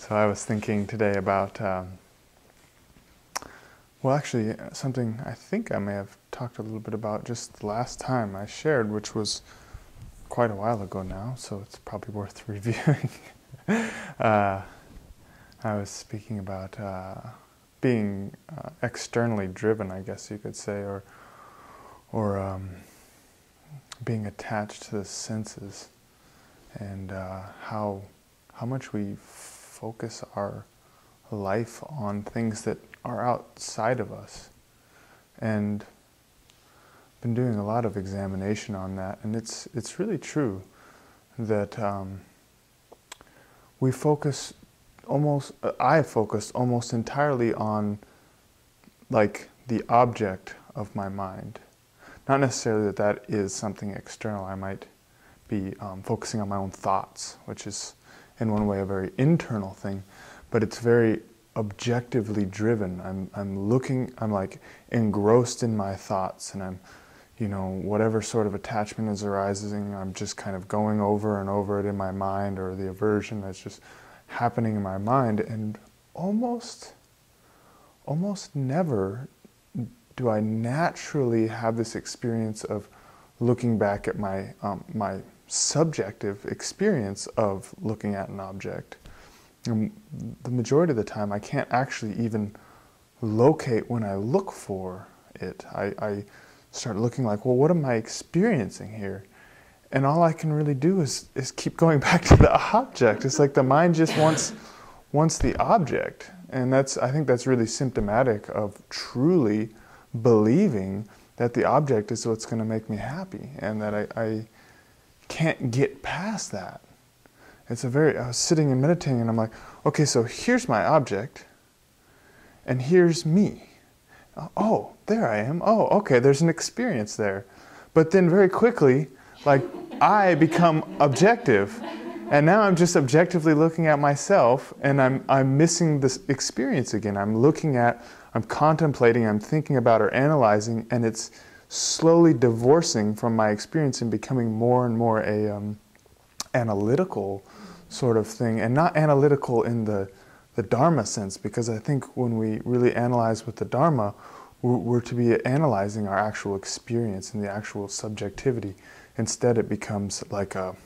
So I was thinking today about, well, actually, something I think I may have talked a little bit about just the last time I shared, which was quite a while ago now, so it's probably worth reviewing. I was speaking about being externally driven, I guess you could say, or being attached to the senses, and how much we focus our life on things that are outside of us. And been doing a lot of examination on that, and it's really true that we focus I focused almost entirely on like the object of my mind. Not necessarily that is something external. I might be focusing on my own thoughts, which is in one way a very internal thing, but it's very objectively driven. I'm like engrossed in my thoughts, and I'm, whatever sort of attachment is arising, I'm just kind of going over and over it in my mind, or the aversion that's just happening in my mind, and almost never do I naturally have this experience of looking back at my my subjective experience of looking at an object. And the majority of the time, I can't actually even locate when I look for it. I start looking like, well, what am I experiencing here? And all I can really do is keep going back to the object. It's like the mind just wants the object. And I think that's really symptomatic of truly believing that the object is what's going to make me happy, and that I can't get past that. I was sitting and meditating, and I'm like, okay, so here's my object, and here's me. Oh, there I am. Oh, okay, there's an experience there. But then very quickly, like, I become objective, and now I'm just objectively looking at myself, and I'm missing this experience again. I'm contemplating, I'm thinking about or analyzing, and it's slowly divorcing from my experience and becoming more and more a analytical sort of thing, and not analytical in the Dharma sense, because I think when we really analyze with the Dharma, we're to be analyzing our actual experience and the actual subjectivity. Instead, it becomes like a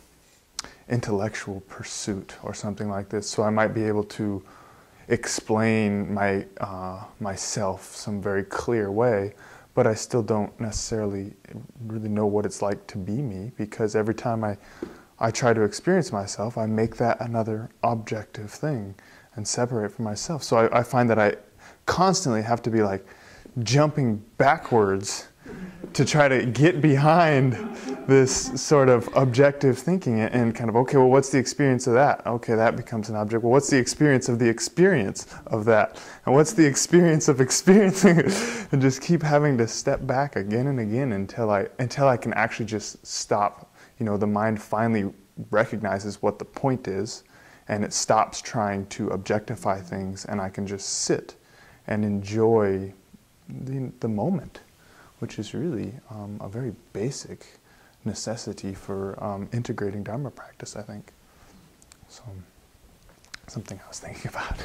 intellectual pursuit or something like this. So I might be able to explain myself some very clear way, but I still don't necessarily really know what it's like to be me, because every time I try to experience myself, I make that another objective thing and separate from myself. So I find that I constantly have to be like jumping backwards to try to get behind this sort of objective thinking and kind of, okay, well, what's the experience of that? Okay, that becomes an object. Well, what's the experience of that? And what's the experience of experiencing it? And just keep having to step back again and again until I can actually just stop. The mind finally recognizes what the point is, and it stops trying to objectify things, and I can just sit and enjoy the moment, which is really a very basic necessity for integrating Dharma practice, I think. So, something I was thinking about.